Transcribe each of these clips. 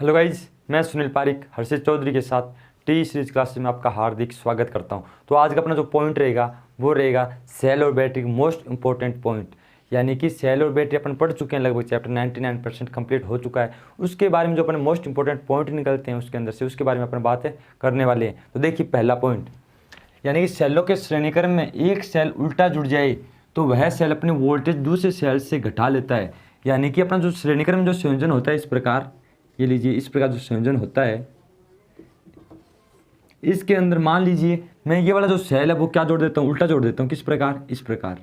Hello guys, मैं सुनील पारिक हर्षित चौधरी के साथ टी सीरीज क्लासेस में आपका हार्दिक स्वागत करता हूं। तो आज का अपना जो पॉइंट रहेगा वो रहेगा सेल और बैटरी मोस्ट इंपॉर्टेंट पॉइंट। यानी कि सेल और बैटरी अपन पढ़ चुके हैं, लगभग चैप्टर 99% कंप्लीट हो चुका है। उसके बारे में जो अपन मोस्ट इंपॉर्टेंट पॉइंट निकलते हैं उसके अंदर से, उसके बारे में अपन बातें करने वाले हैं। तो देखिए पहला पॉइंट, यानी कि सेलों के श्रेणीक्रम में एक सेल उल्टा जुड़ जाए तो वह सेल अपनी वोल्टेज दूसरे सेल से घटा लेता है। यानी कि अपना जो श्रेणीक्रम जो संयोजन होता है इस प्रकार, ये लीजिए इस प्रकार जो संयोजन होता है, इसके अंदर मान लीजिए मैं ये वाला जो सेल है वो क्या जोड़ देता हूँ, उल्टा जोड़ देता हूँ। किस प्रकार? इस प्रकार।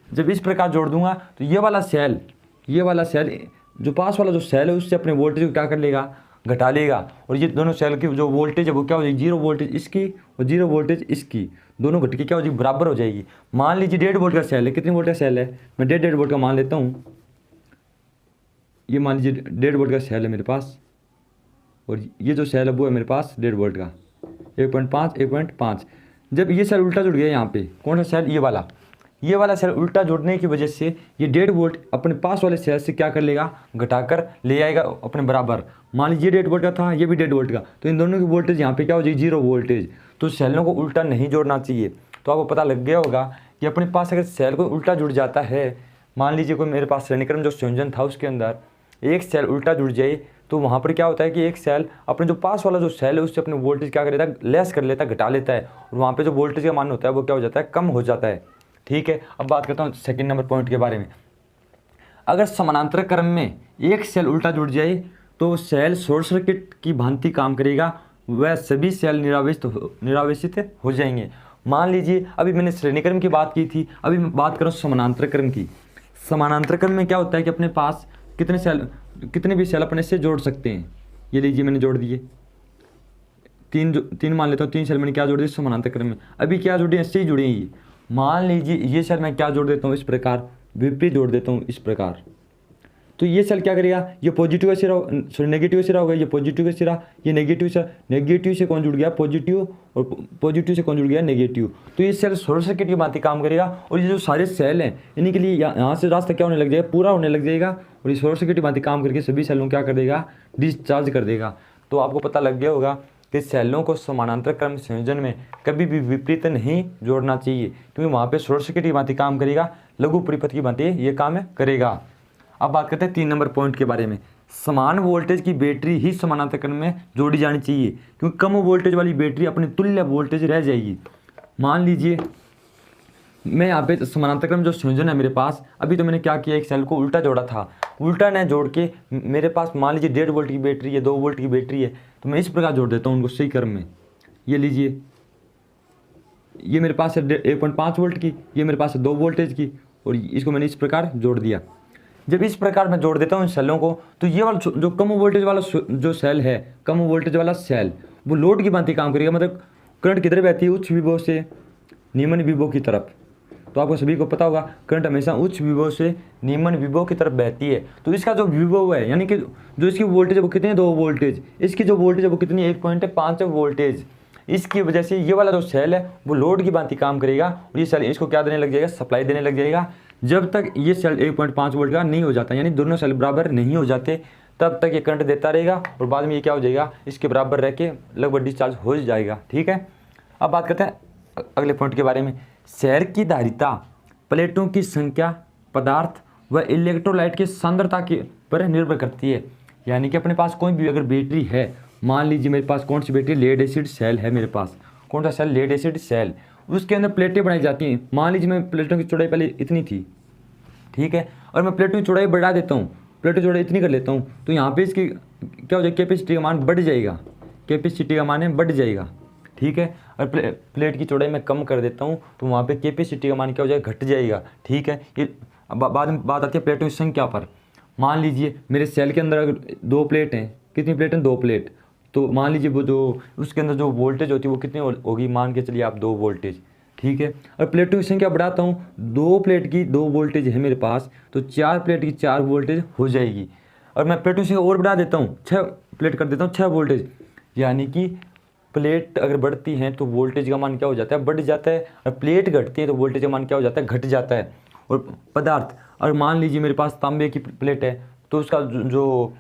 जब इस प्रकार जोड़ दूंगा तो ये वाला सेल जो पास वाला जो सेल है उससे अपने वोल्टेज को क्या कर लेगा, घटा लेगा। और ये दोनों सेल की जो वोल्टेज है वो क्या हो जाएगी, जीरो वोल्टेज इसकी और जीरो वोल्टेज इसकी, दोनों घट के क्या हो जाएगी, बराबर हो जाएगी। मान लीजिए 1.5 वोल्ट का सेल है। कितनी वोल्ट का सेल है? मैं 1.5 वोल्ट का मान लेता हूँ। ये मान लीजिए 1.5 वोल्ट का सेल है मेरे पास, और ये जो सेल है वो है मेरे पास 1.5 वोल्ट का, 1.5। जब ये सेल उल्टा जुड़ गया यहाँ पे, कौन सा सेल? ये वाला सेल उल्टा जुड़ने की वजह से ये 1.5 वोल्ट अपने पास वाले सेल से क्या कर लेगा, घटाकर ले आएगा अपने बराबर। मान लीजिए 1.5 वोल्ट का था, ये भी 1.5 वोल्ट का, तो इन दोनों की वोल्टेज यहाँ पे क्या हो जाएगी, जीरो वोल्टेज। तो सेलों को उल्टा नहीं जोड़ना चाहिए। तो आपको पता लग गया होगा कि अपने पास अगर सेल को उल्टा जुड़ जाता है, मान लीजिए कोई मेरे पास श्रेणीक्रम जो संयोजन था उसके अंदर एक सेल उल्टा जुड़ जाए, तो वहाँ पर क्या होता है कि एक सेल अपने जो पास वाला जो सेल है उससे अपने वोल्टेज क्या कर लेता है, लेस कर लेता है, घटा लेता है। और वहाँ पे जो वोल्टेज का मान होता है वो क्या हो जाता है, कम हो जाता है। ठीक है, अब बात करता हूँ सेकंड नंबर पॉइंट के बारे में। अगर समानांतर क्रम में एक सेल उल्टा जुड़ जाए तो सेल शॉर्ट सर्किट की भांति काम करेगा, वह सभी सेल निरावेशित हो जाएंगे। मान लीजिए अभी मैंने श्रेणीक्रम की बात की थी, अभी मैं बात करूँ समानांतर क्रम की। समानांतर क्रम में क्या होता है कि अपने पास कितने भी सेल अपने से जोड़ सकते हैं। ये लीजिए मैंने जोड़ दिए, तीन मान लेता हूँ, 3 सेल मैंने क्या जोड़ दिए समानांतर क्रम में। अभी क्या जुड़े, इससे ही जुड़े हैं ये। मान लीजिए ये सेल मैं क्या जोड़ देता हूँ, इस प्रकार विपरीत जोड़ देता हूँ इस प्रकार। तो ये सेल क्या करेगा, ये पॉजिटिव का सिरा, सॉरी नेगेटिव का सिरा होगा, ये पॉजिटिव का सिरा, ये नेगेटिव सिरा। नेगेटिव से कौन जुड़ गया, पॉजिटिव, और पॉजिटिव से कौन जुड़ गया, नेगेटिव। तो ये सेल शॉर्ट सर्किट की भांति काम करेगा। और ये जो सारे सेल हैं इन्हीं के लिए यहाँ से रास्ता क्या होने लग जाएगा, पूरा होने लग जाएगा। और ये शॉर्ट सर्किट की भांति काम करके सभी सेलों क्या कर देगा, डिस्चार्ज कर देगा। तो आपको पता लग गया होगा कि सेलों को समानांतर क्रम संयोजन में कभी भी विपरीत नहीं जोड़ना चाहिए, क्योंकि वहाँ पे शॉर्ट सर्किट की भांति काम करेगा, लघु परिपथ की भांति ये काम करेगा। अब बात करते हैं 3 नंबर पॉइंट के बारे में। समान वोल्टेज की बैटरी ही समानांतर क्रम में जोड़ी जानी चाहिए, क्योंकि कम वोल्टेज वाली बैटरी अपनी तुल्य वोल्टेज रह जाएगी। मान लीजिए मैं यहाँ पे समानांतर क्रम जो संयोजन है मेरे पास, अभी तो मैंने क्या किया, एक सेल को उल्टा जोड़ा था। उल्टा न जोड़ के मेरे पास मान लीजिए 1.5 वोल्ट की बैटरी है, 2 वोल्ट की बैटरी है, तो मैं इस प्रकार जोड़ देता हूँ उनको सही क्रम में। ये लीजिए, ये मेरे पास है 1.5 वोल्ट की, ये मेरे पास है 2 वोल्टेज की, और इसको मैंने इस प्रकार जोड़ दिया। जब इस प्रकार मैं जोड़ देता हूँ इन सेलों को, तो ये वाला जो कम वोल्टेज वाला जो सेल है, कम वोल्टेज वाला सेल वो लोड की भांति काम करेगा। मतलब करंट किधर बहती है, उच्च विभव से निम्न विभव की तरफ। तो आपको सभी को पता होगा करंट हमेशा उच्च विभव से निम्न विभव की तरफ बहती है। तो इसका जो विभव है, यानी कि जो इसकी वोल्टेज है वो कितनी है, 2 वोल्टेज। इसकी जो वोल्टेज है वो कितनी है, 1.5 वोल्टेज। इसकी वजह से ये वाला जो सेल है वो लोड की भांति काम करेगा, और ये सेल इसको क्या देने लग जाएगा, सप्लाई देने लग जाएगा। जब तक ये सेल 1.5 वोल्ट का नहीं हो जाता, यानी दोनों सेल बराबर नहीं हो जाते, तब तक ये करंट देता रहेगा, और बाद में ये क्या हो जाएगा, इसके बराबर रह के लगभग डिस्चार्ज हो जाएगा। ठीक है, अब बात करते हैं अगले पॉइंट के बारे में। सेल की धारिता प्लेटों की संख्या, पदार्थ व इलेक्ट्रोलाइट की सांद्रता के पर निर्भर करती है। यानी कि अपने पास कोई भी अगर बैटरी है, मान लीजिए मेरे पास कौन सी बैटरी, लेड एसिड सेल है मेरे पास। कौन सा सेल, लेड एसिड सेल। उसके अंदर प्लेटें बनाई जाती हैं। मान लीजिए मैं प्लेटों की चौड़ाई पहले इतनी थी, ठीक है, और मैं प्लेटों की चौड़ाई बढ़ा देता हूँ, प्लेटों की चौड़ाई इतनी कर लेता हूँ, तो यहाँ पे इसकी क्या हो जाएगा, कैपेसिटी का मान बढ़ जाएगा, कैपेसिटी का मान बढ़ जाएगा। ठीक है, और प्लेट की चौड़ाई मैं कम कर देता हूँ तो वहाँ पे कैपेसिटी का मान क्या हो जाएगा, घट जाएगा। ठीक है, ये बाद में बात आती है प्लेटों की संख्या पर। मान लीजिए मेरे सेल के अंदर अगर 2 प्लेट हैं, कितनी प्लेट हैं, 2 प्लेट, तो मान लीजिए वो जो उसके अंदर जो वोल्टेज होती है वो कितनी होगी, मान के चलिए आप 2 वोल्टेज। ठीक है, और प्लेटों की संख्या बढ़ाता हूँ, 2 प्लेट की 2 वोल्टेज है मेरे पास, तो 4 प्लेट की 4 वोल्टेज हो जाएगी। और मैं प्लेटों की और बढ़ा देता हूँ, 6 प्लेट कर देता हूँ, 6 वोल्टेज। यानी कि प्लेट अगर बढ़ती हैं तो वोल्टेज का मान क्या हो जाता है, बढ़ जाता है, और प्लेट घटती है तो वोल्टेज का मान क्या हो जाता है, घट जाता है। और पदार्थ, और मान लीजिए मेरे पास तांबे की प्लेट है, तो उसका जो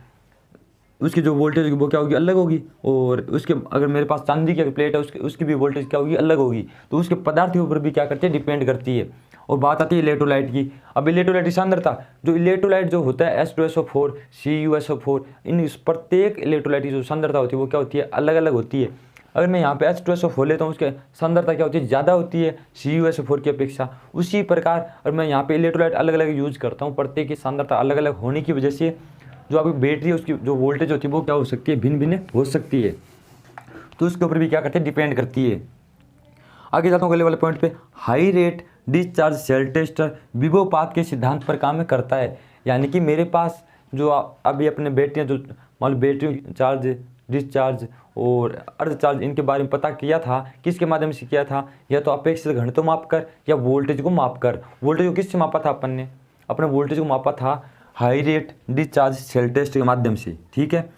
उसकी जो वोल्टेज होगी वो क्या होगी, अलग होगी। और उसके अगर मेरे पास चांदी की प्लेट है उसकी भी वोल्टेज क्या होगी, अलग होगी। तो उसके पदार्थ के ऊपर भी क्या करती है, डिपेंड करती है। और बात आती है इलेक्ट्रोलाइट की। अब इलेक्ट्रोलाइट की सांद्रता, जो इलेक्ट्रोलाइट जो होता है H2SO4 CuSO4, इन प्रत्येक इलेक्ट्रोलाइट की जो सांद्रता होती है वो क्या होती है, अलग अलग होती है। अगर मैं यहाँ पे H2SO4 लेता हूँ उसके सांद्रता क्या होती है, ज़्यादा होती है CuSO4 की अपेक्षा। उसी प्रकार अगर मैं यहाँ पे इलेक्ट्रोलाइट अलग अलग यूज करता हूँ, प्रत्येक की सांद्रता अलग अलग होने की वजह से जो आपकी बैटरी है उसकी जो वोल्टेज होती है वो क्या हो सकती है, भिन्न भिन्न हो सकती है। तो उसके ऊपर भी क्या करते हैं, डिपेंड करती है। आगे जाता हूँ अगले वाले पॉइंट पे। High rate discharge cell tester विभव के सिद्धांत पर काम करता है। यानी कि मेरे पास जो अभी अपने बैटरियाँ जो मान लो बैटरी चार्ज डिस्चार्ज और अर्ध चार्ज इनके बारे में पता किया था, किसके माध्यम से किया था, या तो अपेक्षित घनत्व माप कर या वोल्टेज को माप कर। वोल्टेज को किससे मापा था अपन ने, अपने वोल्टेज को मापा था high rate discharge cell test के माध्यम से, ठीक है।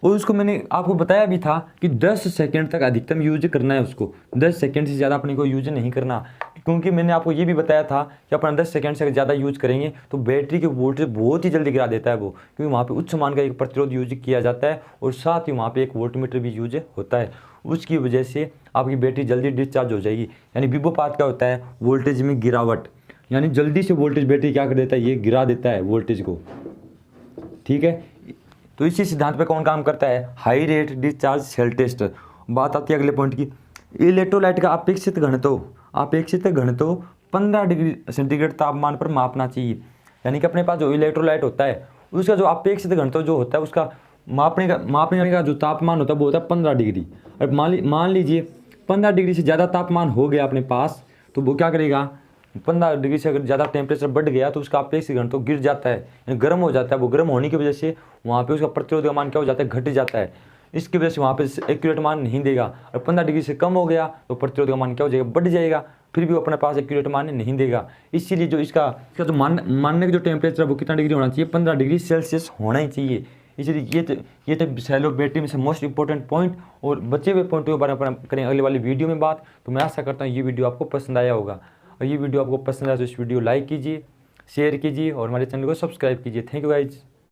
और उसको मैंने आपको बताया भी था कि 10 सेकंड तक अधिकतम यूज करना है उसको, 10 सेकंड से ज़्यादा अपने को यूज नहीं करना। क्योंकि मैंने आपको ये भी बताया था कि अपन 10 सेकंड से ज़्यादा यूज करेंगे तो बैटरी के वोल्टेज बहुत ही जल्दी गिरा देता है वो, क्योंकि वहाँ पे उच्च मान का एक प्रतिरोध यूज किया जाता है और साथ ही वहाँ पे एक वोल्टमीटर भी यूज होता है। उसकी वजह से आपकी बैटरी जल्दी डिस्चार्ज हो जाएगी। यानी विभवपात क्या होता है, वोल्टेज में गिरावट, यानी जल्दी से वोल्टेज बैटरी क्या कर देता है, ये गिरा देता है वोल्टेज को, ठीक है। तो इसी सिद्धांत पे कौन काम करता है, high rate discharge cell tester. बात आती है अगले पॉइंट की। इलेक्ट्रोलाइट का अपेक्षित घनत्व 15 डिग्री सेंटीग्रेड तापमान पर मापना चाहिए। यानी कि अपने पास जो इलेक्ट्रोलाइट होता है उसका जो अपेक्षित घनत्व जो होता है उसका मापने का जो तापमान होता है वो होता है 15 डिग्री। और मान लीजिए 15 डिग्री से ज़्यादा तापमान हो गया अपने पास, तो वो क्या करेगा, 15 डिग्री से अगर ज़्यादा टेम्परेचर बढ़ गया तो उसका अपेक्षित घनत्व गिर जाता है, यानी गर्म हो जाता है। वो गर्म होने की वजह से वहाँ पे उसका प्रतिरोध का मान क्या हो जाता है, घट जाता है। इसकी वजह से वहाँ पे एक्यूरेट मान नहीं देगा। और 15 डिग्री से कम हो गया तो प्रतिरोध का मान क्या हो जाएगा, बढ़ जाएगा, फिर भी वो अपने पास एक्यूरेट मान नहीं देगा। इसीलिए जो इसका जो मानने का जो टेम्परेचर वो कितना डिग्री होना चाहिए, 15 डिग्री सेल्सियस होना ही चाहिए। इसलिए ये तो शैलो बैटरी में से मोस्ट इंपॉर्टेंट पॉइंट। और बचे हुए पॉइंटों के बारे में करें अगले वाली वीडियो में बात। तो मैं आशा करता हूँ ये वीडियो आपको पसंद आया होगा। और ये वीडियो आपको पसंद आया तो इस वीडियो लाइक कीजिए, शेयर कीजिए और हमारे चैनल को सब्सक्राइब कीजिए। Thank you guys.